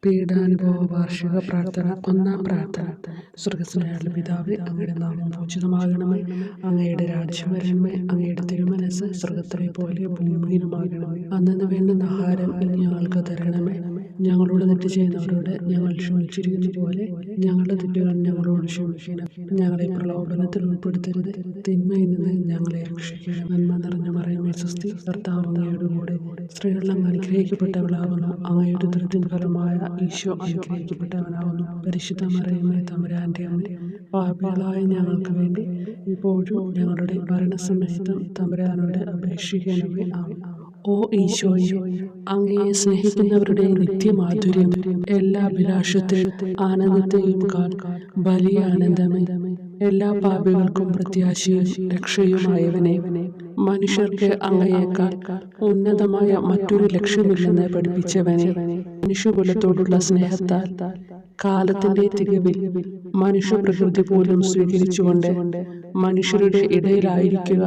പീഡാനുഭവ വാർഷിക പ്രാർത്ഥന. ഒന്നാം പ്രാർത്ഥന. സ്വർഗ്ഗസ്ഥനായ പിതാവേ, അങ്ങയുടെ നാമം പൂജിതമാകണമേ. അങ്ങയുടെ രാജ്യം വരണമേ. അങ്ങയുടെ തിരുമനസ്സ് സ്വർഗ്ഗത്തിലെ പോലെ ഭൂമിയിലുമാകണമേ. അന്നന്ന് വേണ്ടുന്ന ആഹാരം ഇനി ഞങ്ങൾക്ക് തരണമേ. ഞങ്ങളോട് തെറ്റ് ചെയ്യുന്നവരോട് ഞങ്ങൾ ക്ഷമിച്ചിരിക്കുന്ന പോലെ ഞങ്ങളുടെ തെറ്റുകൾ ഞങ്ങളോട് ക്ഷമിക്കണം. ഞങ്ങളെ പ്രലോഭനത്തിൽ ഉൾപ്പെടുത്തരുത്, തിന്മയിൽ നിന്ന് ഞങ്ങളെ രക്ഷിക്കണം. നന്മ നിറഞ്ഞ മറിയമേ സ്വസ്തി, കർത്താവ് അങ്ങയുടെ കൂടെ സ്ത്രീകളിൽ അങ്ങ് അനുഗ്രഹിക്കപ്പെട്ടവളാകുന്നു. അങ്ങയുടെ ഉദരത്തിൻ ഫലമായ ഈശോ അനുഗ്രഹിക്കപ്പെട്ടവനാകുന്നു. പരിശുദ്ധ മറിയമേ തമ്പുരാന്റെ അമ്മ, പാപികളായ ഞങ്ങൾക്ക് വേണ്ടി ഇപ്പോഴും ഞങ്ങളുടെ മരണസമയത്തും തമ്പുരാനോട് അപേക്ഷിക്കണമേ. ആമേൻ. ഓ ഈശോയെ, അങ്ങയെ സ്നേഹിക്കുന്നവരുടെ നിത്യമാധുര്യം, എല്ലാ അഭിലാഷത്തെയും ആനന്ദത്തെയും വലിയ ആനന്ദമേ, എല്ലാ പാപികൾക്കും പ്രത്യാശയും രക്ഷയുമായവനെ, മനുഷ്യർക്ക് അങ്ങയേക്കാൾ ഉന്നതമായ മറ്റൊരു ലക്ഷ്യമില്ലെന്ന് പഠിപ്പിച്ചവനെ, മനുഷ്യകുലത്തോടുള്ള സ്നേഹത്താൽ കാലത്തിന്റെ തികവിൽ മനുഷ്യപ്രകൃതി പോലും സ്വീകരിച്ചുകൊണ്ട് മനുഷ്യരുടെ ഇടയിലായിരിക്കുക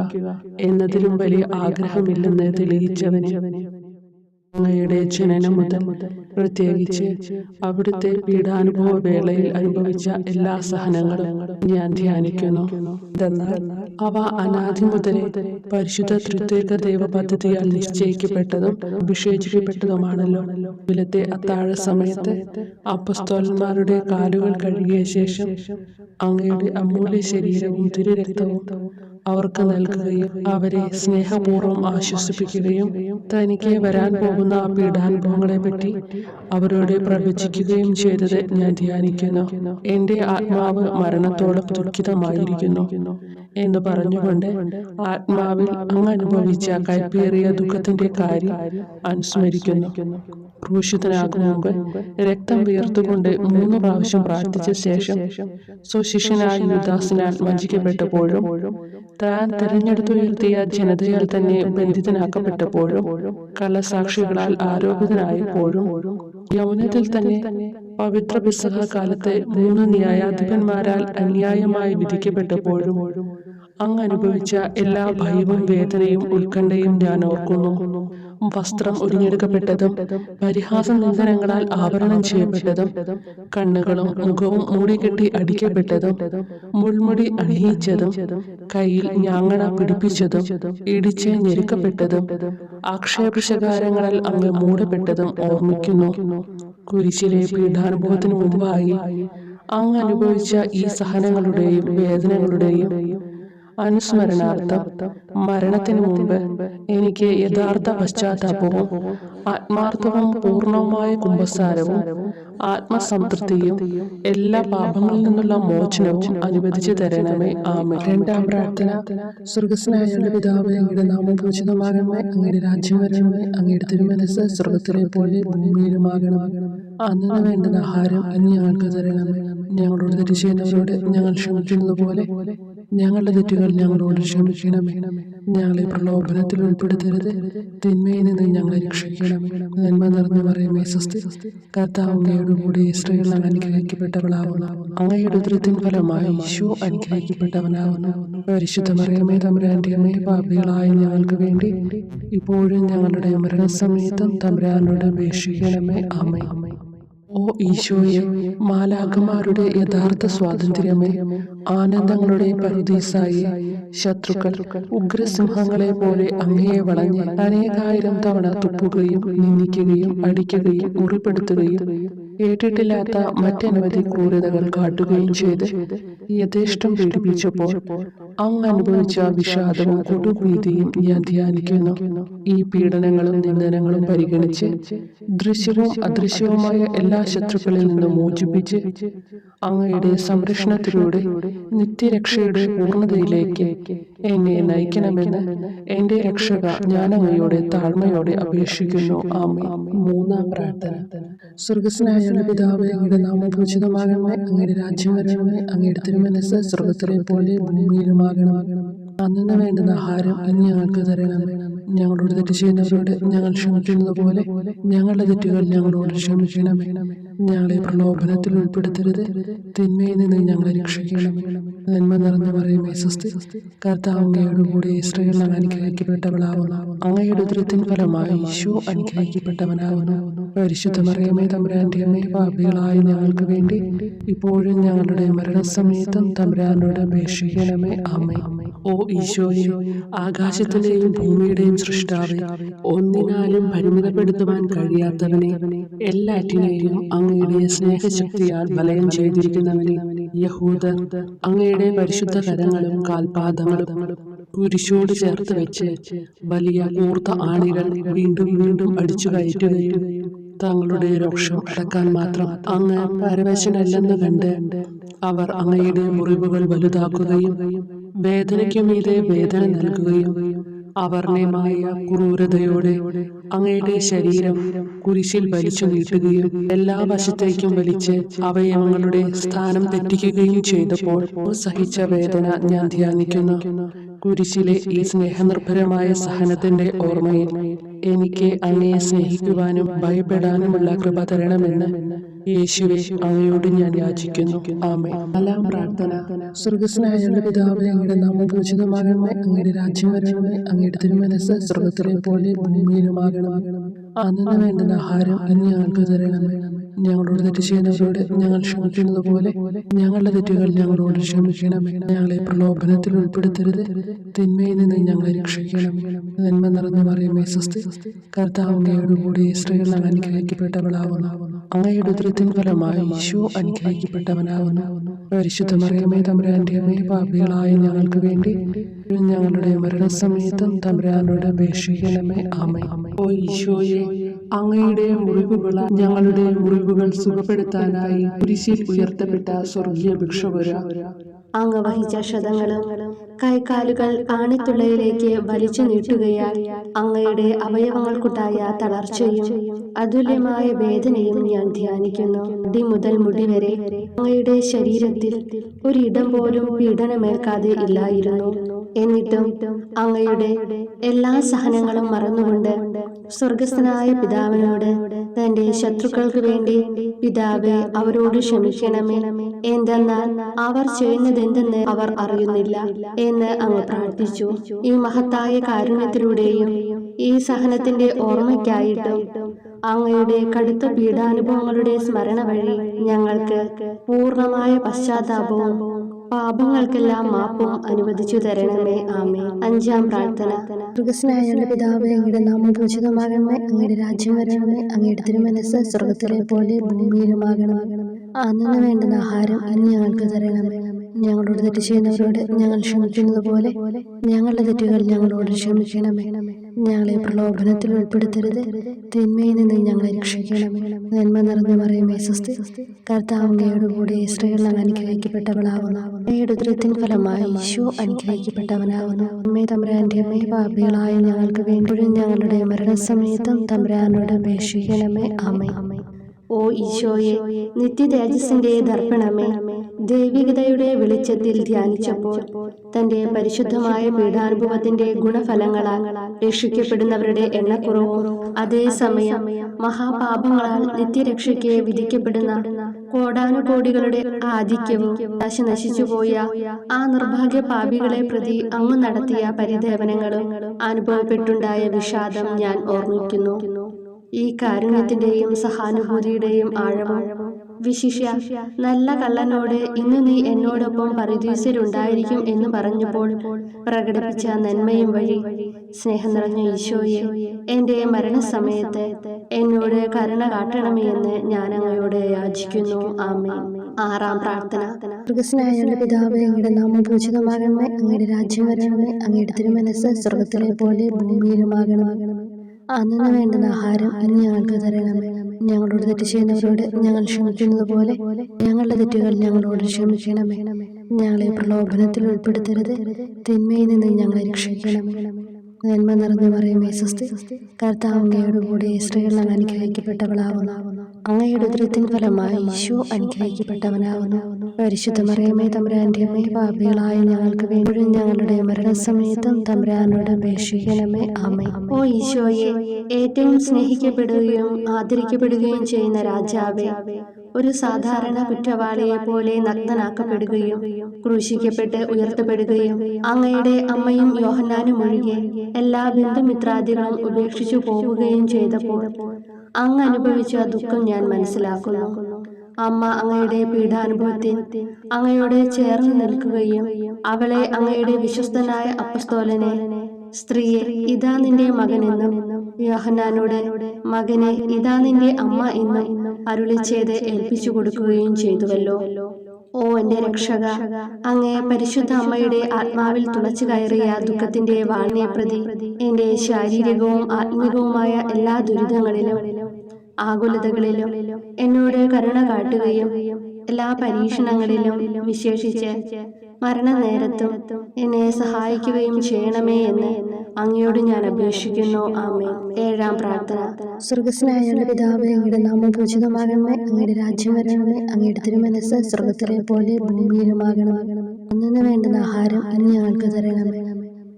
എന്നതിലും വലിയ ആഗ്രഹമില്ലെന്ന് തെളിയിച്ചവനെ, അങ്ങയുടെ ജനനം മുതൽ പ്രത്യേകിച്ച് അവിടുത്തെ പീഡാനുഭവ വേളയിൽ അനുഭവിച്ച എല്ലാ സഹനങ്ങളും ഞാൻ ധ്യാനിക്കുന്നു. എന്നാൽ അവ അനാദി മുതലേ പരിശുദ്ധ ത്രിത്വൈക ദൈവ പദ്ധതിയാൽ നിശ്ചയിക്കപ്പെട്ടതും അഭിഷേചിക്കപ്പെട്ടതുമാണല്ലോ. വിലത്തെ അത്താഴ സമയത്ത് അപ്പസ്തോലന്മാരുടെ കാലുകൾ കഴുകിയ ശേഷം അങ്ങയുടെ അമൂല്യ ശരീരവും തിരുരക്തവും അവർക്ക് നൽകുകയും അവരെ സ്നേഹപൂർവ്വം ആശ്വസിപ്പിക്കുകയും തനിക്ക് വരാൻ പോകുന്ന പീഡാനുഭവങ്ങളെ പറ്റി അവരോട് പ്രവചിക്കുകയും ചെയ്തത് ഞാൻ ധ്യാനിക്കുന്നു. എന്റെ ആത്മാവ് മരണത്തോളം ദുഃഖിതമായിരിക്കുന്നു എന്ന് പറഞ്ഞുകൊണ്ട് ആത്മാവിൽ അങ്ങ് അനുഭവിച്ച കൈപ്പേറിയ ദുഃഖത്തിന്റെ കാര്യം അനുസ്മരിക്കുന്നു. ക്രൂശിതനാകും മുമ്പ് രക്തം വീർത്തുകൊണ്ട് 3 പ്രാവശ്യം പ്രാർത്ഥിച്ച ശേഷം സ്വശിഷ്യനായ യൂദാസിനാൽ വഞ്ചിക്കപ്പെട്ടപ്പോഴും താൻ തെരഞ്ഞെടുത്തുയർത്തിയ ജനതയാൽ തന്നെ ബന്ധിതനാക്കപ്പെട്ടപ്പോഴും കള്ളസാക്ഷികളാൽ ആരോപിതനായപ്പോഴും യൗവനത്തിൽ തന്നെ പവിത്ര പെസഹ കാലത്ത് 3 ന്യായാധിപന്മാരാൽ അന്യായമായി വിധിക്കപ്പെട്ടപ്പോഴും അങ്ങ് അനുഭവിച്ച എല്ലാ ഭയവും വേദനയും ഉത്കണ്ഠയും ഞാൻ ഓർക്കുന്നു. വസ്ത്രം ഉരിഞ്ഞെടുക്കപ്പെട്ടതും പരിഹാസ നിന്ദനങ്ങളാൽ ആവരണം ചെയ്യപ്പെട്ടതും കണ്ണുകളും മുഖവും മൂടിക്കെട്ടി അടിക്കപ്പെട്ടതും മുൾമുടി അണിയിച്ചതും കയ്യിൽ ഞാങ്ങണ പിടിപ്പിച്ചതും ഇടിച്ച് ഞെരുക്കപ്പെട്ടതും ആക്ഷേപശകാരങ്ങളാൽ അങ്ങ് മൂടപ്പെട്ടതും ഓർമ്മിക്കുന്നു. കുരിശിലെ പീഡാനുഭവത്തിനു മുമ്പായി അങ്ങ് അനുഭവിച്ച ഈ സഹനങ്ങളുടെയും വേദനകളുടെയും അനുസ്മരണാർത്ഥം മരണത്തിനു മുമ്പ് എനിക്ക് യഥാർത്ഥ പശ്ചാത്താപവും ആത്മാർത്ഥവും പൂർണ്ണവുമായ കുമ്പസാരവും ആത്മസംതൃപ്തിയും എല്ലാ പാപങ്ങളിൽ നിന്നുള്ള മോചനവും അനുവദിച്ചു തരണമേ. ആമേൻ. രണ്ടാം പ്രാർത്ഥന. സ്വർഗ്ഗസ്ഥനായ പിതാവേ, അങ്ങയുടെ നാമം പൂജിതമാകണമേ. അങ്ങയുടെ രാജ്യം വരണമേ. അങ്ങയുടെ തിരുമനസ്സ് സ്വർഗ്ഗത്തിലെ പോലെ ഭൂമിയിലുമാകണമേ. അന്നു വേണ്ടുന്ന ആഹാരം ഇനി ഞങ്ങൾക്ക് തരണമേ. ഞങ്ങളോട് തെറ്റ് ചെയ്യുന്നവരോട് ഞങ്ങൾ ക്ഷമിക്കുന്നത് പോലെ ഞങ്ങളുടെ തെറ്റുകൾ ഞങ്ങളോട് ക്ഷമിക്കണമേ. ഞങ്ങളെ പ്രലോഭനത്തിൽ ഉൾപ്പെടുത്തരുത്, തിന്മയിൽ നിന്ന് ഞങ്ങളെ രക്ഷിക്കണമേ. നന്മ നിറഞ്ഞ മറിയമേ സ്വസ്തി, കർത്താവ് അങ്ങയുടെ കൂടെ സ്ത്രീകൾ അനുഗ്രഹിക്കപ്പെട്ടവളാവുന്നു. അങ്ങയുടെ ഉദരത്തിൻ ഫലമായി ഈശോ അനുഗ്രഹിക്കപ്പെട്ടവനാവുന്നു. പരിശുദ്ധ മറിയമേ തമ്പുരാന്റെ അമ്മേ, പാപികളായ ഞങ്ങൾക്ക് വേണ്ടി ഇപ്പോഴും ഞങ്ങളുടെ മരണസമയത്തും തമ്പുരാനോട് അപേക്ഷിക്കണമേ. ആമേൻ. ഓ ഈശോയെ, മാലാഖമാരുടെ യഥാർത്ഥ സ്വാതന്ത്ര്യമേ, ആനന്ദങ്ങളുടെ പറുദീസായി ശത്രുക്കൾ ഉഗ്രസിംഹങ്ങളെ പോലെ അങ്ങയെ വളഞ്ഞ് അനേകായിരം തവണ തുപ്പുകയും നിന്ദിക്കുകയും അടിക്കുകയും മുറിപ്പെടുത്തുകയും കേട്ടിട്ടില്ലാത്ത മറ്റനവധി ക്രൂരതകൾ കാട്ടുകയും ചെയ്ത് യഥേഷ്ടം പീഡിപ്പിച്ചപ്പോൾ അങ്ങ് അനുഭവിച്ച വിഷാദവും കൊടുഭീതിയും ഞാൻ ധ്യാനിക്കുന്നു. ഈ പീഡനങ്ങളും നിന്ദനങ്ങളും പരിഗണിച്ച് ദൃശ്യവും അദൃശ്യവുമായ എല്ലാ ശത്രുക്കളിൽ നിന്നും മോചിപ്പിച്ച് അങ്ങയുടെ സംരക്ഷണത്തിലൂടെ നിത്യരക്ഷയുടെ പൂർണ്ണതയിലേക്ക് എന്നെ നയിക്കണമെന്ന് എന്റെ രക്ഷക ഞാൻ അങ്ങയോടെ താഴ്മയോടെ അപേക്ഷിക്കുന്നു. ആമേൻ. മൂന്നാം പ്രാർത്ഥന. സ്വർഗ്ഗസ്ഥനായ പിതാവേ, അങ്ങയുടെ നാമം പൂജിതമാകണമേ. അങ്ങയുടെ രാജ്യം വരണമേ. അങ്ങയുടെ തിരുമനസ്സ് സ്വർഗ്ഗത്തിലെ പോലെ ഭൂമിയിലുമാകണമേ. അന്നു വേണ്ടുന്ന ആഹാരം ഇനി ഞങ്ങൾക്ക് തരണമേ. ഞങ്ങളോട് തെറ്റ് ചെയ്യുന്നവരോട് ഞങ്ങൾ ക്ഷമിക്കുന്നത് പോലെ ഞങ്ങളുടെ തെറ്റുകൾ ഞങ്ങളോട് ക്ഷമിക്കണമേ. ഞങ്ങളെ പ്രലോഭനത്തിൽ ഉൾപ്പെടുത്തരുത്, തിന്മയിൽ നിന്ന് ഞങ്ങളെ രക്ഷിക്കണമേ. നന്മ നിറഞ്ഞ മറിയമേ സ്വസ്തി, കർത്താവ് അങ്ങയോട് കൂടെ സ്ത്രീകൾ അനുഗ്രഹിക്കപ്പെട്ടവളാവുന്നു. അങ്ങയുടെ ഉദരത്തിൻ ഫലമായി ഈശോ അനുഗ്രഹിക്കപ്പെട്ടവനാവുന്നു. പരിശുദ്ധ മറിയമേ തമ്പുരാന്റെ അമ്മേ, പാപികളായ ഞങ്ങൾക്ക് വേണ്ടി ഇപ്പോഴും ഞങ്ങളുടെ മരണസമയത്തും തമ്പുരാനോട് അപേക്ഷിക്കണമേ. ആമേൻ. ഓ ഈശോയെ, ആകാശത്തിന്റെയും ഭൂമിയുടെയും സൃഷ്ടാവേ, ഒന്നിനാലും പരിമിതപ്പെടുത്തുവാൻ കഴിയാത്തവനെ, എല്ലാറ്റിനെയും അങ്ങയുടെ സ്നേഹശക്തിയാൽ വലയം ചെയ്തിരിക്കുന്നവനെ, യഹൂദർ അങ്ങയുടെ പരിശുദ്ധ കരങ്ങളും കാൽപാദങ്ങളും കുരിശോട് ചേർത്ത് വെച്ച് വലിയ കൂർത്ത ആണികൾ വീണ്ടും വീണ്ടും അടിച്ചു കയറ്റുകയും തങ്ങളുടെ രോഷം അടക്കാൻ മാത്രം അങ്ങ് പരവശനല്ലെന്ന് കണ്ട് അവർ അങ്ങയുടെ മുറിവുകൾ വലുതാക്കുകയും വേദനയ്ക്കു മീതെ വേദന നൽകുകയും അവർണ്ണയമായ ക്രൂരതയോടെ അങ്ങയുടെ ശരീരം കുരിശിൽ വലിച്ചു നീട്ടുകയും എല്ലാ വശത്തേക്കും വലിച്ച് അവയവങ്ങളുടെ സ്ഥാനം തെറ്റിക്കുകയും ചെയ്തപ്പോൾ സഹിച്ച വേദന ഞാൻ ധ്യാനിക്കുന്നു. കുരിശിലെ ഈ സ്നേഹനിർഭരമായ സഹനത്തിന്റെ ഓർമ്മയിൽ എനിക്ക് അങ്ങയെ സ്നേഹിക്കുവാനും ഭയപ്പെടാനുമുള്ള കൃപ തരണമെന്ന് യേശുവേ അങ്ങയോട് ഞാൻ യാചിക്കുന്നു. ആമേൻ. നാലാം പ്രാർത്ഥന. സ്വർഗ്ഗസ്ഥനായ ഞങ്ങളുടെ പിതാവേ, അങ്ങയുടെ നാമം പൂജിതമാകണമേ, അങ്ങയുടെ രാജ്യം വരണമേ, അങ്ങയുടെ തിരുമനസ്സ് സ്വർഗ്ഗത്തിലെ പോലെ ഭൂമിയിലുമാകണമേ. അന്നു വേണ്ടുന്ന ആഹാരം ഇന്ന് ഞങ്ങൾക്ക് തരണമേ. ഞങ്ങളോട് തെറ്റ് ചെയ്യുന്നവരോട് ഞങ്ങൾ ക്ഷമിക്കുന്നത് പോലെ ഞങ്ങളുടെ തെറ്റുകൾ ഞങ്ങളോട് ക്ഷമിക്കണമേ. ഞങ്ങളെ പ്രലോഭനത്തിൽ ഉൾപ്പെടുത്തരുത്, തിന്മയിൽ നിന്ന് ഞങ്ങളെ രക്ഷിക്കണമേ. നന്മ നിറഞ്ഞ മറിയമേ സ്വസ്തി, കർത്താവ് അങ്ങയോട് കൂടെ സ്ത്രീകൾ അനുഗ്രഹിക്കപ്പെട്ടവളാവുന്നു. അങ്ങയുടെ ഉദരത്തിൻ ഫലമായി ഈശോ അനുഗ്രഹിക്കപ്പെട്ടവനാവുന്നു. പരിശുദ്ധ മറിയമേ തമ്പുരാന്റെ അമ്മേ, പാപികളായ ഞങ്ങൾക്ക് വേണ്ടി ഞങ്ങളുടെ മരണസമയത്തും തമ്പുരാനോട് അപേക്ഷിക്കണമേ. ആമേൻ. ഓ ഈശോയെ, അങ്ങയുടെ മുറിവുകൾ ഞങ്ങളുടെ മുറിവുകൾ സുഖപ്പെടുത്താനായി കുരിശിൽ ഉയർത്തപ്പെട്ട സ്വർഗീയ ഭിക്ഷുവര, അങ്ങ് വഹിച്ച ക്ഷതങ്ങളും കൈകാലുകൾ ആണിത്തുള്ളയിലേക്ക് വലിച്ചു നീട്ടുകയാൽ അങ്ങയുടെ അവയവങ്ങൾക്കുണ്ടായ തളർച്ചയും അതുല്യമായ വേദനയും ഞാൻ ധ്യാനിക്കുന്നു. മുടി മുതൽ മുടി വരെ അങ്ങയുടെ ശരീരത്തിൽ ഒരിടം പോലും പീഡനമേൽക്കാതെ ഇല്ലായിരുന്നു. എന്നിട്ടും അങ്ങയുടെ എല്ലാ സഹനങ്ങളും മറന്നുകൊണ്ട് സ്വർഗസ്ഥനായ പിതാവിനോട് തന്റെ ശത്രുക്കൾക്ക് വേണ്ടി പിതാവേ അവരോട് ക്ഷമിക്കണമേ, എന്തെന്നാൽ അവർ ചെയ്യുന്നതെന്തെന്ന് അവർ അറിയുന്നില്ല എന്ന് അങ്ങ് പ്രാർത്ഥിച്ചു. ഈ മഹത്തായ കാരുണ്യത്തിലൂടെയും ഈ സഹനത്തിന്റെ ഓർമ്മയ്ക്കായിട്ടും അങ്ങയുടെ കടുത്ത പീഡാനുഭവങ്ങളുടെ സ്മരണ വഴി ഞങ്ങൾക്ക് പൂർണ്ണമായ പശ്ചാത്താപവും പാപങ്ങൾക്കെല്ലാം മാപ്പും അനുവദിച്ചു തരണമേ. ആമേൻ. അഞ്ചാം പ്രാർത്ഥന. സ്വർഗ്ഗസ്ഥനായ പിതാവേ, അങ്ങയുടെ നാമം പൂജിതമാകണമേ, അങ്ങയുടെ രാജ്യം വരണമേ, അങ്ങയുടെ തിരുമനസ്സ് സ്വർഗ്ഗത്തിലെ പോലെ ഭൂമിയിലുമാകണമേ. അന്നു വേണ്ടുന്ന ആഹാരം ഇന്ന് ഞങ്ങൾക്ക് തരണമേ. ഞങ്ങളോട് തെറ്റ് ചെയ്യുന്നവരോട് ഞങ്ങൾ ക്ഷമിക്കുന്നത് പോലെ ഞങ്ങളുടെ തെറ്റുകൾ ഞങ്ങളോട് ക്ഷമിക്കണമേ. ഞങ്ങളെ പ്രലോഭനത്തിൽ ഉൾപ്പെടുത്തരുത്, തിന്മയിൽ നിന്ന് ഞങ്ങളെ രക്ഷിക്കണമേ. നന്മ നിറഞ്ഞ മറിയമേ സ്വസ്തി, കർത്താവ് അങ്ങയോട് കൂടെ സ്ത്രീകൾ അനുഗ്രഹിക്കപ്പെട്ടവളാവുന്നു. അങ്ങയുടെ ഉദരത്തിൻ ഫലമായി ഈശോ അനുഗ്രഹിക്കപ്പെട്ടവനാവുന്നു. അമ്മേ തമ്പുരാന്റെ അമ്മേ, പാപികളായ ഞങ്ങൾക്ക് വേണ്ടി ഞങ്ങളുടെ മരണസമയത്തും തമ്പുരാനോട് അപേക്ഷിക്കണമേ. ആമേൻ. ഓ ഈശോയെ, നിത്യതേജസ്സിന്റെ ദർപ്പണമേ, ദൈവികതയുടെ വെളിച്ചത്തിൽ ധ്യാനിച്ചപ്പോൾ തന്റെ പരിശുദ്ധമായ പീഡാനുഭവത്തിന്റെ ഗുണഫലങ്ങളാൽ രക്ഷിക്കപ്പെടുന്നവരുടെ എണ്ണക്കുറവും അതേസമയം മഹാപാപങ്ങളാൽ നിത്യരക്ഷയ്ക്ക് വിധിക്കപ്പെടുന്ന കോടാനുകോടികളുടെ ആധിക്യവും നശിച്ചുപോയ ആ നിർഭാഗ്യ പാപികളെ പ്രതി അങ്ങ് നടത്തിയ പരിദേവനങ്ങളും അനുഭവപ്പെട്ടുണ്ടായ വിഷാദം ഞാൻ ഓർമ്മിക്കുന്നു. ഈ കാരുണ്യത്തിന്റെയും സഹാനുഭൂതിയുടെയും ആഴവും വിശിഷ്യ നല്ല കള്ളനോട് ഇന്ന് നീ എന്നോടൊപ്പം പരദീസയിലുണ്ടായിരിക്കും എന്ന് പറഞ്ഞപ്പോൾ പ്രകടിപ്പിച്ച നന്മയും വഴി സ്നേഹം നിറഞ്ഞ ഈശോയെ, എന്റെ മരണസമയത്ത് എന്നോട് കരുണ കാട്ടണമേ എന്ന് ഞാൻ അങ്ങയോട് യാചിക്കുന്നു. ആമേൻ. ആറാം പ്രാർത്ഥന. സ്വർഗ്ഗസ്ഥനായ പിതാവേ, അങ്ങയുടെ നാമം പൂജിതമാകണമേ, അങ്ങയുടെ രാജ്യം വരണമേ, അങ്ങയുടെ തിരുമനസ്സ് സ്വർഗ്ഗത്തിലെ പോലെ ഭൂമിയിലുമാകണമേ. അന്നു വേണ്ടുന്ന ആഹാരം ഇന്ന് ഞങ്ങൾക്ക് തരണമേ. ഞങ്ങളോട് തെറ്റ് ചെയ്യുന്നവരോട് ഞങ്ങൾ ക്ഷമിക്കുന്നത് പോലെ ഞങ്ങളുടെ തെറ്റുകൾ ഞങ്ങളോട് ക്ഷമിക്കണമേ. ഞങ്ങളെ പ്രലോഭനത്തിൽ ഉൾപ്പെടുത്തരുത്, തിന്മയിൽ നിന്ന് ഞങ്ങളെ രക്ഷിക്കണമേ. നന്മ നിറഞ്ഞ മറിയമേ സ്വസ്തി, കർത്താവ് അങ്ങയോട് കൂടെ സ്ത്രീകൾ അനുഗ്രഹിക്കപ്പെട്ടവളാവുന്നു. അങ്ങയുടെ ഉദരത്തിൻ ഫലമായി ഈശോ അനുഗ്രഹിക്കപ്പെട്ടവനാകുന്നു. പരിശുദ്ധ മറിയമേ, തമ്പുരാന്റെ അമ്മേ, പാപികളായ ഞങ്ങൾക്ക് വേണ്ടി ഞങ്ങളുടെ മരണസമയത്തും തമ്പുരാനോട് അപേക്ഷിക്കണമേ. ആമേൻ. ഓ ഈശോയെ, ഏറ്റവും സ്നേഹിക്കപ്പെടുകയും ആദരിക്കപ്പെടുകയും ചെയ്യുന്ന രാജാവേ, ഒരു സാധാരണ കുറ്റവാളിയെ പോലെ നഗ്നനാക്കപ്പെടുകയും ക്രൂശിക്കപ്പെട്ട് ഉയർത്തപ്പെടുകയും അങ്ങയുടെ അമ്മയും യോഹന്നാനും ഒഴികെ എല്ലാ ബന്ധുമിത്രാദികളും ഉപേക്ഷിച്ചു പോവുകയും ചെയ്തപ്പോൾ അങ്ങ് അനുഭവിച്ച ദുഃഖം ഞാൻ മനസ്സിലാക്കുന്നു. അമ്മ അങ്ങയുടെ പീഡാനുഭവത്തിൽ അങ്ങയോട് ചേർന്ന് നിൽക്കുകയും അവളെ അങ്ങയുടെ വിശ്വസ്തനായ അപ്പസ്തോലനെ, സ്ത്രീയെ ഇതാ നിന്റെ മകനെന്നും യോഹന്നാനോട്, മകനെ ഇതാ നിന്റെ അമ്മ എന്നും അരുളി ചെയ്ത് ഏൽപ്പിച്ചു കൊടുക്കുകയും ചെയ്തുവല്ലോ. ഓ എന്റെ രക്ഷക, അങ്ങേ പരിശുദ്ധ അമ്മയുടെ ആത്മാവിൽ തുളച്ചു കയറിയ ദുഃഖത്തിന്റെ വാളിനെ പ്രതി എന്റെ ശാരീരികവും ആത്മികവുമായ എല്ലാ ദുരിതങ്ങളിലും ആകുലതകളിലും എന്നോട് കരുണ കാട്ടുകയും എല്ലാ പരീക്ഷണങ്ങളിലും വിശേഷിച്ച് മരണനേരത്തും എന്നെ സഹായിക്കുകയും ചെയ്യണമേ എന്ന് അങ്ങയോട് ഞാൻ അപേക്ഷിക്കുന്നു. ആമേൻ. ഏഴാം പ്രാർത്ഥന. സ്വർഗ്ഗസ്ഥനായ പിതാവേ, അങ്ങയുടെ നാമം പൂജിതമാകണമേ, അങ്ങയുടെ രാജ്യം വരണമേ, അങ്ങയുടെ തിരുമനസ്സ് സ്വർഗ്ഗത്തിലെ പോലെ ഭൂമിയിലുമാകണമേ. അന്നു വേണ്ടുന്ന ആഹാരം ഇന്ന് ഞങ്ങൾക്ക് തരണമേ.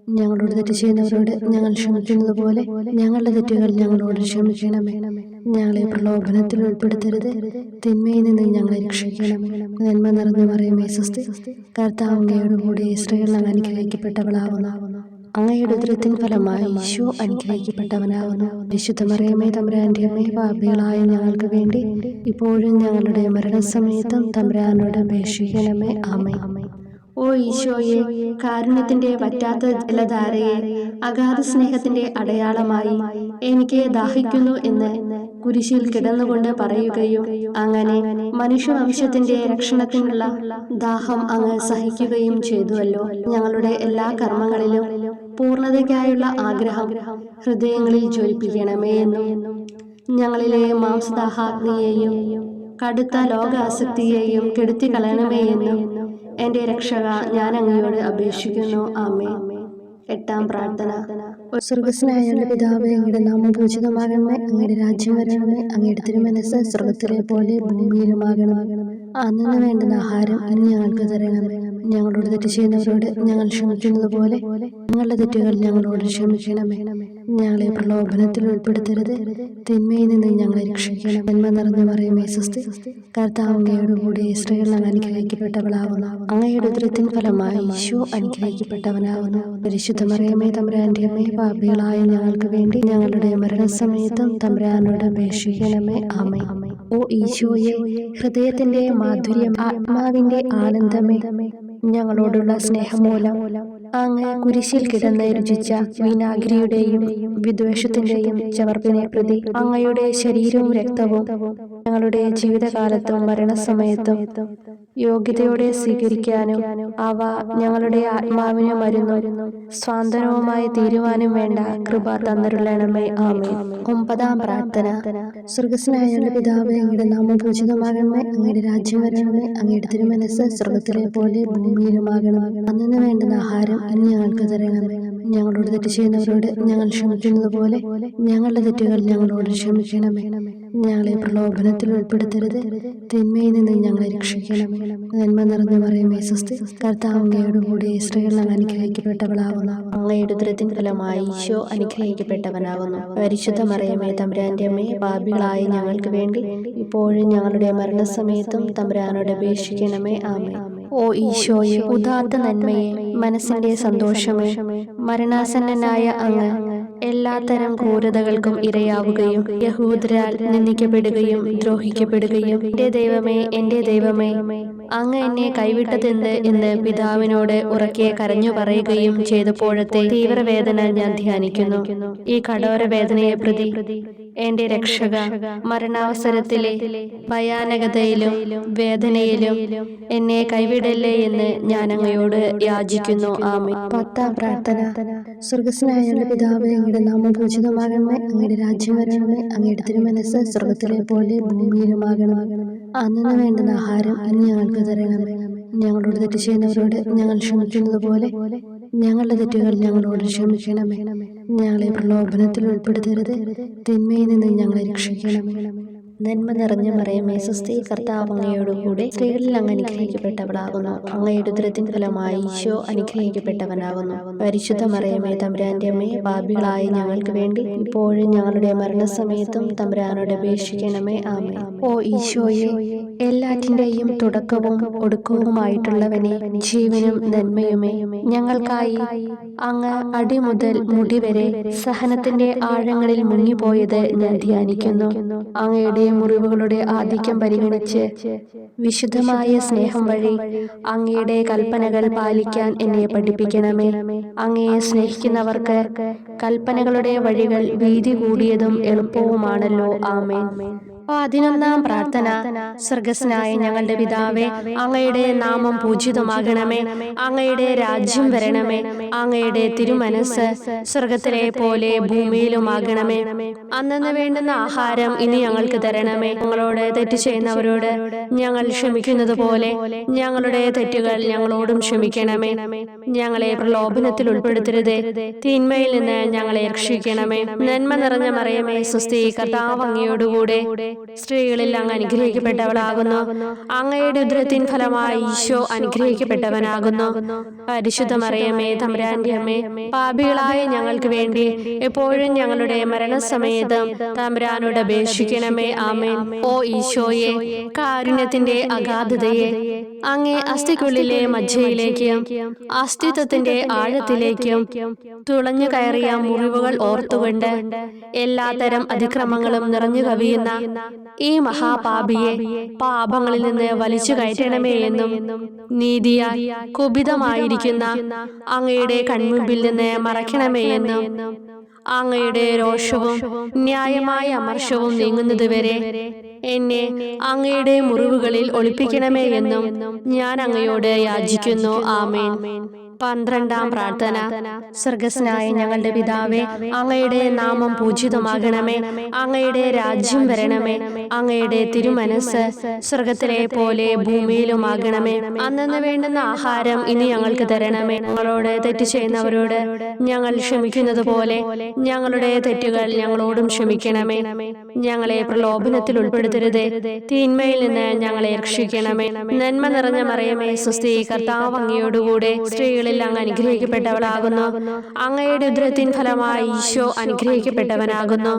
ഞങ്ങളോട് തെറ്റ് ചെയ്യുന്നവരോട് ഞങ്ങൾ ക്ഷമിക്കുന്നത് പോലെ ഞങ്ങളുടെ തെറ്റുകൾ ഞങ്ങളോട് ക്ഷമിക്കണമേ. ഞങ്ങളെ പ്രലോഭനത്തിൽ ഉൾപ്പെടുത്തരുത്, തിന്മയിൽ നിന്ന് ഞങ്ങളെ രക്ഷിക്കണമേ. നന്മ നിറഞ്ഞ മറിയമേ, സ്വസ്തി, കർത്താവ് അങ്ങയോട് കൂടെ സ്ത്രീകൾ അനുഗ്രഹിക്കപ്പെട്ടവളാവുന്നു. അങ്ങയുടെ ഉദരത്തിൻ ഫലമായി ഈശോ അനുഗ്രഹിക്കപ്പെട്ടവനാവുന്നു. വിശുദ്ധ മറിയമേ, തമ്പുരാന്റെ അമ്മേ, പാപികളായ ഞങ്ങൾക്ക് വേണ്ടി ഇപ്പോഴും ഞങ്ങളുടെ മരണസമയത്തും തമ്പുരാനോട് അപേക്ഷിക്കണമേ. ആമേൻ. ഓ ഈശോയെ, കാരുണ്യത്തിന്റെ വറ്റാത്ത ജലധാരയെ, അഗാധ സ്നേഹത്തിന്റെ അടയാളമായി എനിക്ക് ദാഹിക്കുന്നു എന്ന് കുരിശിൽ കിടന്നുകൊണ്ട് പറയുകയും അങ്ങനെ മനുഷ്യവംശത്തിന്റെ രക്ഷണത്തിനുള്ള ദാഹം അങ്ങ് സഹിക്കുകയും ചെയ്തുവല്ലോ. ഞങ്ങളുടെ എല്ലാ കർമ്മങ്ങളിലും പൂർണ്ണതയ്ക്കായുള്ള ആഗ്രഹം ഹൃദയങ്ങളിൽ ജ്വലിപ്പിക്കണമേ എന്നും ഞങ്ങളിലെ മാംസദാഹാഗ്നിയെയും കടുത്ത ലോകാസക്തിയെയും കെടുത്തി കളയണമേ എന്നും എന്റെ രക്ഷക ഞാൻ അങ്ങയോട് അപേക്ഷിക്കുന്നു. ആമേൻ. എട്ടാം പ്രാർത്ഥന. സ്വർഗ്ഗസ്ഥനായ പിതാവേ, അങ്ങയുടെ നാമം പൂജിതമാകണമേ, അങ്ങയുടെ രാജ്യം വരണമേ, അങ്ങയുടെ തിരുമനസ്സ് സ്വർഗ്ഗത്തിലെ പോലെ ഭൂമിയിലുമാകണമേ. അന്നു വേണ്ടുന്ന ആഹാരം ഇന്ന് ഞങ്ങൾക്ക് തരണമേ. ഞങ്ങളോട് തെറ്റ് ചെയ്യുന്നവരോട് ഞങ്ങൾ ക്ഷമിക്കുന്നത് പോലെ ഞങ്ങളുടെ തെറ്റുകൾ ഞങ്ങളോട് ക്ഷമിക്കണമേ. ഞങ്ങളെ പ്രലോഭനത്തിൽ ഉൾപ്പെടുത്തരുത്, തിന്മയിൽ നിന്ന് ഞങ്ങളെ രക്ഷിക്കണം. നന്മ നിറഞ്ഞ മറിയമേ, സ്വസ്തി, കർത്താവ് അങ്ങയോട് കൂടെ സ്ത്രീകൾ അനുഗ്രഹിക്കപ്പെട്ടവളാവുന്നു. അങ്ങയുടെ ഉദരത്തിൻ ഫലമായി ഈശോ അനുഗ്രഹിക്കപ്പെട്ടവനാവുന്നു. പരിശുദ്ധ മറിയമേ, തമ്പുരാന്റെ അമ്മേ, പാപികളായ ഞങ്ങൾക്ക് വേണ്ടി ഞങ്ങളുടെ മരണസമയത്തും തമ്പുരാനോട് അപേക്ഷിക്കണമേ. ആമേൻ. ഓ ഈശോയെ, ഹൃദയത്തിന്റെ മാധുര്യം, ആത്മാവിന്റെ ആനന്ദമേ, ഞങ്ങളോടുള്ള സ്നേഹം മൂലം അങ്ങ് കുരിശിൽ കിടന്ന് രുചിച്ച വിനാഗിരിയുടെയും വിദ്വേഷത്തിന്റെയും ചവർപ്പിനെ പ്രതി അങ്ങയുടെ ശരീരവും രക്തവും ഞങ്ങളുടെ ജീവിതകാലത്തും മരണസമയത്തും യോഗ്യതയോടെ സ്വീകരിക്കാനും അവ ഞങ്ങളുടെ ആത്മാവിന് മരുന്നും സ്വാന്തനവുമായി തീരുവാനും വേണ്ട കൃപ തന്നരുളണമേ. ആമേൻ. ഒമ്പതാം പ്രാർത്ഥന. സ്വർഗ്ഗസ്ഥനായ പിതാവേ, അങ്ങയുടെ നാമം പൂജിതമാകണമേ, അങ്ങയുടെ രാജ്യം വരണമേ, അങ്ങയുടെ തിരുമനസ്സ് സ്വർഗ്ഗത്തിലെ പോലെ ഭൂമിയിലുമാകണമേ. അന്നു വേണ്ടുന്ന ആഹാരം ഇന്ന് ഞങ്ങൾക്ക് തരണമേ. ഞങ്ങളോട് തെറ്റ് ചെയ്യുന്നവരോട് ഞങ്ങൾ ക്ഷമിക്കുന്നത് പോലെ ഞങ്ങളുടെ തെറ്റുകൾ ഞങ്ങളോട് ക്ഷമിക്കണമേ. ഞങ്ങളെ പ്രലോഭനത്തിൽ ഉൾപ്പെടുത്തരുത്, തിന്മയിൽ നിന്ന് ഞങ്ങളെ രക്ഷിക്കണമേ. നന്മ നിറഞ്ഞ മറിയമേ, സ്വസ്തി, കർത്താവ് അങ്ങയോട് കൂടെ സ്ത്രീകൾ അനുഗ്രഹിക്കപ്പെട്ടവളാവുന്നു. അങ്ങയുടെ ഉദരത്തിൻ ഫലമായി ഈശോ അനുഗ്രഹിക്കപ്പെട്ടവനാകുന്നു. പരിശുദ്ധ മറിയമേ, തമ്പുരാന്റെ അമ്മേ, പാപികളായ ഞങ്ങൾക്ക് വേണ്ടി ഇപ്പോഴും ഞങ്ങളുടെ മരണസമയത്തും തമ്പുരാനോട് അപേക്ഷിക്കണമേ. ആമേൻ. ഓ ഈശോയെ, ഉദാത്ത നന്മയെ, മനസ്സിന്റെ സന്തോഷമേ, മരണാസന്നനായ അങ്ങ് എല്ലാത്തരം ക്രൂരതകൾക്കും ഇരയാവുകയും യഹൂദരാൽ നിന്ദിക്കപ്പെടുകയും ദ്രോഹിക്കപ്പെടുകയും എന്റെ ദൈവമേ അങ്ങ് എന്നെ കൈവിട്ടതെന്ത് എന്ന് പിതാവിനോട് ഉറക്കെ കരഞ്ഞു പറയുകയും ചെയ്തപ്പോഴത്തെ തീവ്രവേദന ഞാൻ ധ്യാനിക്കുന്നു. ഈ കഠോര വേദനയെ പ്രതി എന്റെ രക്ഷക, മരണാവസരത്തിലെ ഭയാനകതയിലും വേദനയിലും എന്നെ കൈവിടല്ലേ എന്ന് ഞാൻ അങ്ങയോട് യാചിക്കുന്നു. ആമേൻ. പത്താം പ്രാർത്ഥന. സ്വർഗ്ഗസ്ഥനായ പിതാവേ, അങ്ങയുടെ നാമം പൂജിതമാകണമേ, അങ്ങയുടെ രാജ്യം വരണമേ, അങ്ങയുടെ തിരുമനസ്സ് സ്വർഗ്ഗത്തിലെ പോലെ ഭൂമിയിലുമാകണമേ. അന്നു വേണ്ടുന്ന ആഹാരം ഇന്ന് ഞങ്ങൾക്ക് തരണമേ. ഞങ്ങളോട് തെറ്റ് ചെയ്യുന്നവരോട് ഞങ്ങൾ ക്ഷമിക്കുന്നത് പോലെ ഞങ്ങളുടെ തെറ്റുകൾ ഞങ്ങളോട് ക്ഷമിക്കണമേ. ഞങ്ങളെ പ്രലോഭനത്തിൽ ഉൾപ്പെടുത്തരുത്, തിന്മയിൽ നിന്ന് ഞങ്ങളെ രക്ഷിക്കണമേ. നന്മ നിറഞ്ഞ മറിയമേ സ്വസ്തി, കർത്താവ് അങ്ങയോടുകൂടെ സ്ത്രീകളിൽ അങ്ങ് അനുഗ്രഹിക്കപ്പെട്ടവളാകുന്നു. അങ്ങയുടെ ഉദരത്തിൻ ഫലമായി ഈശോ അനുഗ്രഹിക്കപ്പെട്ടവനാകുന്നു. പരിശുദ്ധ മറിയമേ തമ്പുരാന്റെ അമ്മേ, പാപികളായ ഞങ്ങൾക്ക് വേണ്ടി ഇപ്പോഴും ഞങ്ങളുടെ മരണസമയത്തും തമ്പുരാനോട് അപേക്ഷിക്കണമേ. ആമേൻ. ഓ ഈശോയെ, എല്ലാറ്റിന്റെയും തുടക്കവും ഒടുക്കവുമായിട്ടുള്ളവനെ, ജീവനും നന്മയുമേ, ഞങ്ങൾക്കായി അങ്ങ് അടിമുതൽ മുടിവരെ സഹനത്തിന്റെ ആഴങ്ങളിൽ മുങ്ങിപ്പോയത് ഞാൻ ധ്യാനിക്കുന്നു. അങ്ങയുടെ മുറിവുകളുടെ ആധിക്യം പരിഗണിച്ച് വിശുദ്ധമായ സ്നേഹം വഴി അങ്ങയുടെ കൽപ്പനകൾ പാലിക്കാൻ എന്നെ പഠിപ്പിക്കണമേ. അങ്ങയെ സ്നേഹിക്കുന്നവർക്ക് കൽപ്പനകളുടെ വഴികൾ വീതി കൂടിയതും എളുപ്പവുമാണല്ലോ. ആമേൻ. 11-ാം പ്രാർത്ഥന. സ്വർഗ്ഗസ്ഥനായ ഞങ്ങളുടെ പിതാവേ, അങ്ങയുടെ നാമം പൂജിതമാകണമേ. അങ്ങയുടെ രാജ്യം വരണമേ. അങ്ങയുടെ തിരുമനസ് സ്വർഗത്തിലെ പോലെ ഭൂമിയിലുമാകണമേ. അന്നന്ന് വേണ്ടുന്ന ആഹാരം ഇനി ഞങ്ങൾക്ക് തരണമേ. ഞങ്ങളോട് തെറ്റ് ചെയ്യുന്നവരോട് ഞങ്ങൾ ക്ഷമിക്കുന്നത് പോലെ ഞങ്ങളുടെ തെറ്റുകൾ ഞങ്ങളോടും ക്ഷമിക്കണമേ. ഞങ്ങളെ പ്രലോഭനത്തിൽ ഉൾപ്പെടുത്തരുതേ, തിന്മയിൽ നിന്ന് ഞങ്ങളെ രക്ഷിക്കണമേ. നന്മ നിറഞ്ഞ മറിയമേ സ്വസ്തി, കർത്താവ് അങ്ങയോടുകൂടെ സ്ത്രീകളിൽ അങ്ങ് അനുഗ്രഹിക്കപ്പെട്ടവളാകുന്നു. അങ്ങയുടെ ഉദരത്തിൻ ഫലമായി ഈശോ അനുഗ്രഹിക്കപ്പെട്ടവനാകുന്നു. പരിശുദ്ധ മറിയമേ തമ്പുരാന്റെ അമ്മേ, പാപികളായ ഞങ്ങൾക്ക് വേണ്ടി എപ്പോഴും ഞങ്ങളുടെ മരണസമയത്തും തമ്പുരാനോട് അപേക്ഷിക്കണമേ. ആമേൻ. ഓ ഈശോയെ, കാരുണ്യത്തിന്റെ അഗാധതയെ, അങ്ങേ അസ്ഥിക്കുള്ളിലെ മജ്ജയിലേക്കും അസ്തിത്വത്തിന്റെ ആഴത്തിലേക്കും തുളഞ്ഞു കയറിയ മുറിവുകൾ ഓർത്തുകൊണ്ട് എല്ലാത്തരം അതിക്രമങ്ങളും നിറഞ്ഞു കവിയുന്ന ഈ മഹാപാപിയെ പാപങ്ങളിൽ നിന്ന് വലിച്ചു കയറ്റണമേ എന്നും, നീതിയാൽ കുപിതമായിരിക്കുന്ന അങ്ങയുടെ കൺമുമ്പിൽ നിന്ന് മറയ്ക്കണമേ എന്നും, അങ്ങയുടെ രോഷവും ന്യായമായ അമർഷവും നീങ്ങുന്നതുവരെ എന്നെ അങ്ങയുടെ മുറിവുകളിൽ ഒളിപ്പിക്കണമേ എന്നും ഞാൻ അങ്ങയോട് യാചിക്കുന്നു. ആമേൻ. 12-ാം പ്രാർത്ഥന. സ്വർഗ്ഗസ്ഥനായ ഞങ്ങളുടെ പിതാവേ, അങ്ങയുടെ നാമം പൂജിതമാകണമേ. അങ്ങയുടെ രാജ്യം വരണമേ. അങ്ങയുടെ തിരുമനസ് സ്വർഗത്തിലെ പോലെ ഭൂമിയിലുമാകണമേ. അന്നന്ന് വേണ്ടുന്ന ആഹാരം ഇനി ഞങ്ങൾക്ക് തരണമേ. ഞങ്ങളോട് തെറ്റ് ചെയ്യുന്നവരോട് ഞങ്ങൾ ക്ഷമിക്കുന്നത് പോലെ ഞങ്ങളുടെ തെറ്റുകൾ ഞങ്ങളോടും ക്ഷമിക്കണമേ. ഞങ്ങളെ പ്രലോഭനത്തിൽ ഉൾപ്പെടുത്തരുതേ, തിന്മയിൽ നിന്ന് ഞങ്ങളെ രക്ഷിക്കണമേ. നന്മ നിറഞ്ഞ മറിയമേ സ്വസ്തി, കർത്താവ് അങ്ങയോടുകൂടെ സ്ത്രീകൾ അങ്ങ് അനുഗ്രഹിക്കപ്പെട്ടവളാകുന്നു. അങ്ങയുടെ ഉദരത്തിൻ ഫലമായി ഈശോ അനുഗ്രഹിക്കപ്പെട്ടവനാകുന്നു.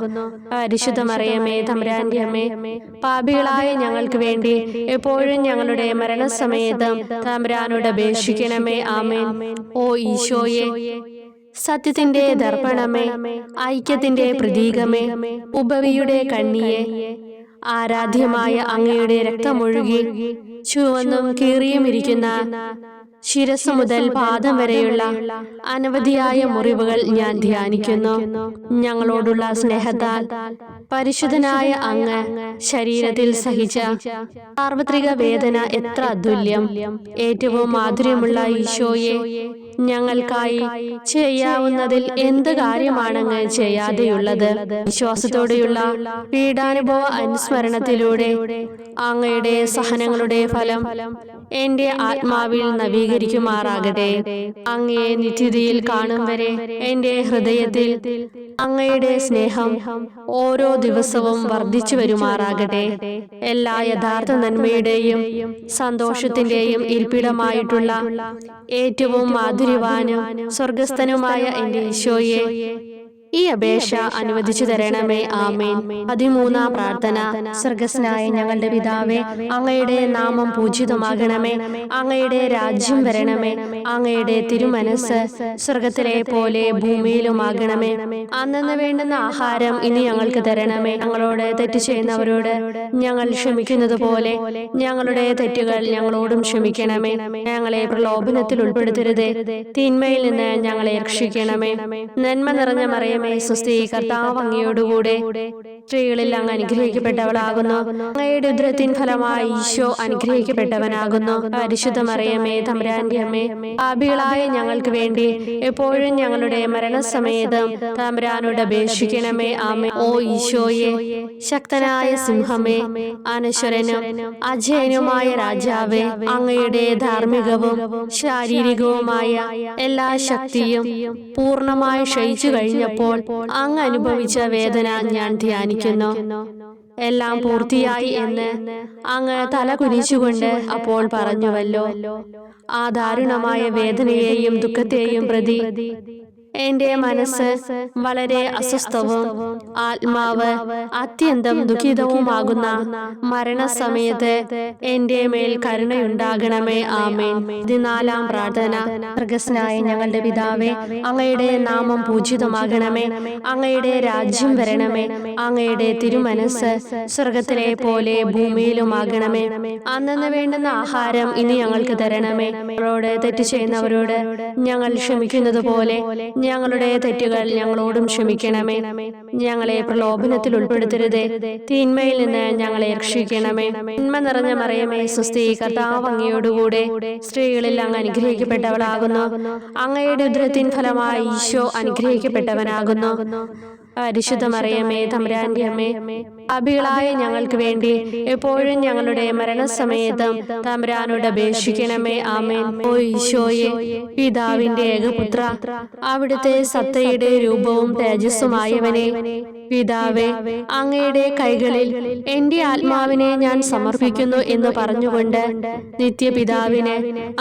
പരിശുദ്ധ മറിയമേ തമ്പുരാന്റെ അമ്മേ, പാപികളായ ഞങ്ങൾക്ക് വേണ്ടി എപ്പോഴും ഞങ്ങളുടെ മരണസമയത്തും തമ്പുരാനോട് അപേക്ഷിക്കണമേ. ആമേൻ. ഓ ഈശോയെ, സത്യത്തിന്റെ ദർപ്പണമേ, ഐക്യത്തിന്റെ പ്രതീകമേ, ഉപവിയുടെ കണ്ണിയെ, ആരാധ്യമായ അങ്ങയുടെ രക്തമൊഴുകി ചുവന്നും കീറിയുമിരിക്കുന്ന ശിരസ് മുതൽ പാദം വരെയുള്ള അനവധിയായ മുറിവുകൾ ഞാൻ ധ്യാനിക്കുന്നു. ഞങ്ങളോടുള്ള സ്നേഹത്താൽ പരിശുദ്ധനായ അങ്ങ് ശരീരത്തിൽ സഹിച്ച സാർവത്രിക വേദന എത്ര അതുല്യം. ഏറ്റവും മാധുര്യമുള്ള ഈശോയെ, ഞങ്ങൾക്കായി ചെയ്യാവുന്നതിൽ എന്ത് കാര്യമാണങ്ങ് ചെയ്യാതെയുള്ളത്? വിശ്വാസത്തോടെയുള്ള പീഡാനുഭവ അനുസ്മരണത്തിലൂടെ അങ്ങയുടെ സഹനങ്ങളുടെ ഫലം എന്റെ ആത്മാവിൽ നവീകരിക്കുമാറാകട്ടെ. അങ്ങയെ നിത്യതയിൽ കാണും വരെ എന്റെ ഹൃദയത്തിൽ അങ്ങയുടെ സ്നേഹം ഓരോ ദിവസവും വർദ്ധിച്ചു വരുമാറാകട്ടെ. എല്ലാ യഥാർത്ഥ നന്മയുടെയും സന്തോഷത്തിന്റെയും ഇരിപ്പിടമായിട്ടുള്ള ഏറ്റവും മാധുര്യവാനും സ്വർഗസ്ഥനുമായ എന്റെ ഈശോയെ, ഈ അപേക്ഷ അനുവദിച്ചു തരണമേ. ആമേൻ. 13-ാം പ്രാർത്ഥന. സ്വർഗ്ഗസ്ഥനായ ഞങ്ങളുടെ പിതാവേ, അങ്ങയുടെ നാമം പൂജിതമാകണമേ. അങ്ങയുടെ രാജ്യം വരണമേ. അങ്ങയുടെ തിരുമനസ് സ്വർഗത്തിലെ പോലെ ഭൂമിയിലുമാകണമേ. അന്നന്ന് വേണ്ടുന്ന ആഹാരം ഇനി ഞങ്ങൾക്ക് തരണമേ. ഞങ്ങളോട് തെറ്റ് ചെയ്യുന്നവരോട് ഞങ്ങൾ ക്ഷമിക്കുന്നത് പോലെ ഞങ്ങളുടെ തെറ്റുകൾ ഞങ്ങളോടും ക്ഷമിക്കണമേ. ഞങ്ങളെ പ്രലോഭനത്തിൽ ഉൾപ്പെടുത്തരുതേ, തിന്മയിൽ നിന്ന് ഞങ്ങളെ രക്ഷിക്കണമേ. നന്മ നിറഞ്ഞ മറിയമേ സ്വസ്തി, കർത്താവ് അങ്ങയോടുകൂടെ സ്ത്രീകളിൽ അങ്ങ് അനുഗ്രഹിക്കപ്പെട്ടവളാകുന്നു. അങ്ങയുടെ ഉദരത്തിൻ ഫലമായി ഈശോ അനുഗ്രഹിക്കപ്പെട്ടവനാകുന്നു. പരിശുദ്ധ മറിയമേ തമ്പുരാന്റെ അമ്മേ, പാപികളായ ഞങ്ങൾക്ക് വേണ്ടി എപ്പോഴും ഞങ്ങളുടെ മരണസമയത്തും തമ്പുരാനോട് അപേക്ഷിക്കണമേ. ആമേൻ. ഓ ഈശോയെ, ശക്തനായ സിംഹമേ, അനശ്വരനും അജയനുമായ രാജാവേ, അങ്ങയുടെ ധാർമ്മികവും ശാരീരികവുമായ എല്ലാ ശക്തിയും പൂർണ്ണമായി ക്ഷയിച്ചു കഴിഞ്ഞപ്പോൾ അങ്ങ് അനുഭവിച്ച വേദന ഞാൻ ധ്യാനിക്കുന്നു. എല്ലാം പൂർത്തിയായി എന്ന് അങ്ങ് തല കുനിച്ചുകൊണ്ട് അപ്പോൾ പറഞ്ഞുവല്ലോ. ആ ദാരുണമായ വേദനയെയും ദുഃഖത്തെയും പ്രതി എന്റെ മനസ്സ് വളരെ അസ്വസ്ഥവും ആത്മാവ് അത്യന്തം ദുഃഖിതവുമാകുന്ന മരണസമയത്ത് എന്റെ മേൽ കരുണയുണ്ടാകണമേ. ആമേൻ. 14-ാം പ്രാർത്ഥന. സ്വർഗ്ഗസ്ഥനായ ഞങ്ങളുടെ പിതാവേ, അങ്ങയുടെ നാമം പൂജിതമാകണമേ. അങ്ങയുടെ രാജ്യം വരണമേ. അങ്ങയുടെ തിരുമനസ്സ് സ്വർഗത്തിലെ പോലെ ഭൂമിയിലുമാകണമേ. അന്നന്ന് വേണ്ടുന്ന ആഹാരം ഇനി ഞങ്ങൾക്ക് തരണമേ. ഞങ്ങളോട് തെറ്റ് ചെയ്യുന്നവരോട് ഞങ്ങൾ ക്ഷമിക്കുന്നത് പോലെ ഞങ്ങളുടെ തെറ്റുകൾ ഞങ്ങളോടും ക്ഷമിക്കണമേ. ഞങ്ങളെ പ്രലോഭനത്തിൽ ഉൾപ്പെടുത്തരുതേ, തിന്മയിൽ നിന്ന് ഞങ്ങളെ രക്ഷിക്കണമേ. നന്മ നിറഞ്ഞ മറിയമേ, സ്വസ്തി, കർത്താവ് അങ്ങയോടുകൂടെ സ്ത്രീകളിൽ അങ്ങ് അനുഗ്രഹിക്കപ്പെട്ടവളാകുന്നു. അങ്ങയുടെ ഉദരത്തിൻ ഫലമായി ഈശോ അനുഗ്രഹിക്കപ്പെട്ടവനാകുന്നു. പരിശുദ്ധ മറിയമേ, തമ്പുരാന്റെ അമ്മേ, പാപികളായ ഞങ്ങൾക്ക് വേണ്ടി എപ്പോഴും ഞങ്ങളുടെ മരണസമയത്തും തമ്പുരാനോട് അപേക്ഷിക്കണമേ. ആമേൻ. ഓ ഈശോയെ, പിതാവിന്റെ ഏകപുത്ര, അവിടുത്തെ സത്തയുടെ രൂപവും തേജസ്സുമായവനെ, പിതാവേ, അങ്ങയുടെ കൈകളിൽ എന്റെ ആത്മാവിനെ ഞാൻ സമർപ്പിക്കുന്നു എന്ന് പറഞ്ഞുകൊണ്ട് നിത്യപിതാവിന്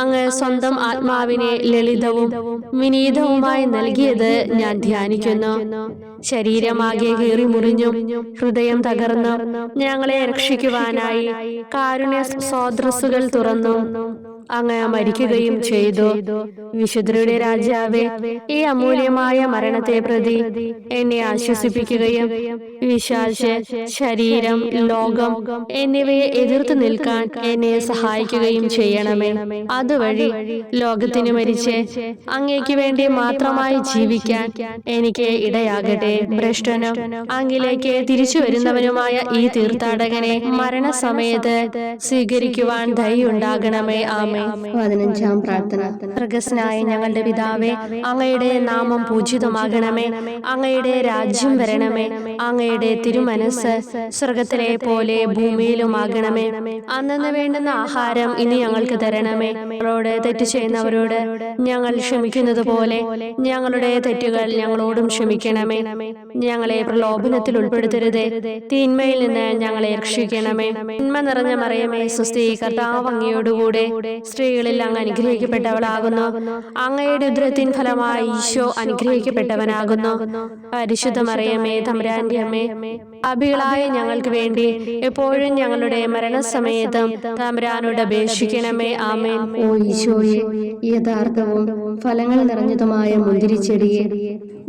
അങ്ങ് സ്വന്തം ആത്മാവിനെ ലളിതവും വിനീതവുമായി നൽകിയത് ഞാൻ ധ്യാനിക്കുന്നു. ശരീരമാകെ കീറി മുറിഞ്ഞും ഹൃദയം തകർന്നും ഞങ്ങളെ രക്ഷിക്കുവാനായി കാരുണ്യ സ്രോതസ്സുകൾ തുറന്നു അങ്ങ് മരിക്കുകയും ചെയ്തു. വിശുദ്ധരുടെ രാജാവേ, ഈ അമൂല്യമായ മരണത്തെ പ്രതി എന്നെ ആശ്വസിപ്പിക്കുകയും വിശ്വാസ ശരീരം, ലോകം എന്നിവയെ എതിർത്ത് നിൽക്കാൻ എന്നെ സഹായിക്കുകയും ചെയ്യണമേ. അതുവഴി ലോകത്തിന് മരിച്ച് അങ്ങേക്ക് വേണ്ടി മാത്രമായി ജീവിക്കാൻ എനിക്ക് ഇടയാകട്ടെ. ഭ്രഷ്ടനും അങ്ങിലേക്ക് തിരിച്ചു വരുന്നവനുമായ ഈ തീർത്ഥാടകനെ മരണസമയത്ത് സ്വീകരിക്കുവാൻ ദയുണ്ടാകണമേ. ആമേൻ. 15-ാം പ്രാർത്ഥന. സ്വർഗ്ഗസ്ഥനായ ഞങ്ങളുടെ പിതാവേ, അങ്ങയുടെ നാമം പൂജിതമാകണമേ. അങ്ങയുടെ രാജ്യം വരണമേ. അങ്ങയുടെ തിരുമനസ്സ് സ്വർഗത്തിലെ പോലെ ഭൂമിയിലുമാകണമേ. അന്നന്ന് വേണ്ടുന്ന ആഹാരം ഇനി ഞങ്ങൾക്ക് തരണമേ. ഞങ്ങളോട് തെറ്റ് ചെയ്യുന്നവരോട് ഞങ്ങൾ ക്ഷമിക്കുന്നത് പോലെ ഞങ്ങളുടെ തെറ്റുകൾ ഞങ്ങളോടും ക്ഷമിക്കണമേ. ഞങ്ങളെ പ്രലോഭനത്തിൽ ഉൾപ്പെടുത്തരുതേ, തിന്മയിൽ നിന്ന് ഞങ്ങളെ രക്ഷിക്കണമേ. നന്മ നിറഞ്ഞ മറിയമേ, സ്വസ്തി, കർത്താവ് അങ്ങയോടുകൂടെ സ്ത്രീകളിൽ അങ്ങ് അനുഗ്രഹിക്കപ്പെട്ടവളാകുന്നു. അങ്ങയുടെ ഉദരത്തിൻ ഫലമായി ഈശോ അനുഗ്രഹിക്കപ്പെട്ടവനാകുന്നു. പരിശുദ്ധ മറിയമേ, തമ്പുരാന്റെ അമ്മേ, പാപികളായ ഞങ്ങൾക്ക് വേണ്ടി എപ്പോഴും ഞങ്ങളുടെ മരണസമയത്തും തമ്പുരാനോട് അപേക്ഷിക്കണമേ. ആമേൻ. ഓ ഈശോയെ, യഥാർത്ഥവും ഫലങ്ങൾ നിറഞ്ഞതുമായ മുന്തിരിച്ചെടിയെ,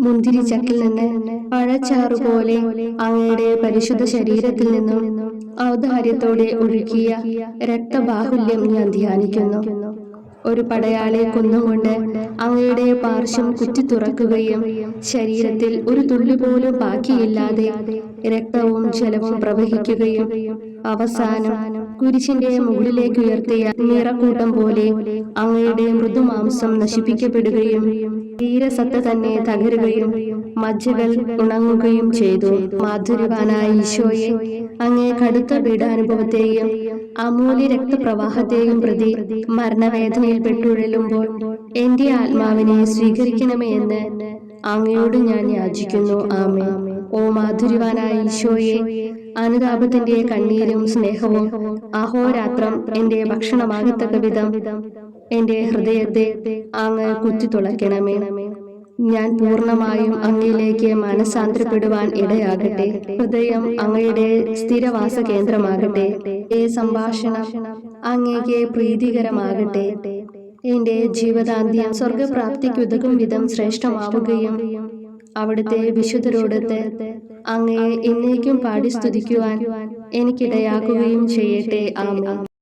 മുന്തിരിച്ചക്കിൽ നിന്ന് പഴച്ചാറുപോലെ അങ്ങയുടെ പരിശുദ്ധ ശരീരത്തിൽ നിന്നും ഔദാര്യത്തോടെ ഒഴുകിയ രക്തബാഹുല്യം ഞാൻ ധ്യാനിക്കുന്നു. ഒരു പടയാളെ കൊന്നുകൊണ്ട് അങ്ങയുടെ പാർശ്വം കുത്തി തുറക്കുകയും ശരീരത്തിൽ ഒരു തുള്ളി പോലും ബാക്കിയില്ലാതെ രക്തവും ജലവും പ്രവഹിക്കുകയും അവസാനം കുരിശിന്റെ മുകളിലേക്ക് ഉയർത്തിയ നിറക്കൂട്ടം പോലെ അങ്ങയുടെ മൃദുമാംസം നശിപ്പിക്കപ്പെടുകയും തീരസത്ത തന്നെ തകരുകയും മജ്ജകൾ ഉണങ്ങുകയും ചെയ്തു. മാധുര്യവാനായ ഈശോയെ, അങ്ങേ കടുത്ത പീഡാനുഭവത്തെയും അമൂല്യ രക്തപ്രവാഹത്തെയും പ്രതി മരണവേദനയിൽ പെട്ടുഴലുമ്പോൾ എന്റെ ആത്മാവിനെ സ്വീകരിക്കണമേ എന്ന് അങ്ങയോട് ഞാൻ യാചിക്കുന്നു. ആമേൻ. ഓ മാധുര്യവാനായ ഈശോയെ, അനുതാപത്തിന്റെ കണ്ണീരും സ്നേഹവും അഹോരാത്രം എന്റെ ഭക്ഷണമാകത്തക്ക വിധം എന്റെ ഹൃദയത്തെ അങ്ങ് കുത്തിത്തുളയ്ക്കണമേ. ഞാൻ പൂർണ്ണമായും അങ്ങയിലേക്ക് മനസാന്തരപ്പെടുവാൻ ഇടയാകട്ടെ. ഹൃദയം അങ്ങയുടെ സ്ഥിരവാസ കേന്ദ്രമാകട്ടെ. ഈ സംഭാഷണം അങ്ങേക്ക് പ്രീതികരമാകട്ടെ. എന്റെ ജീവിതാന്ത്യം സ്വർഗപ്രാപ്തിക്കുതകും വിധം ശ്രേഷ്ഠമാവുകയും അവിടുത്തെ വിശുദ്ധരോടൊത്ത് അങ്ങയെ എന്നേക്കും പാടി സ്തുതിക്കുവാൻ എനിക്കിടയാക്കുകയും ചെയ്യട്ടെ. ആമേൻ.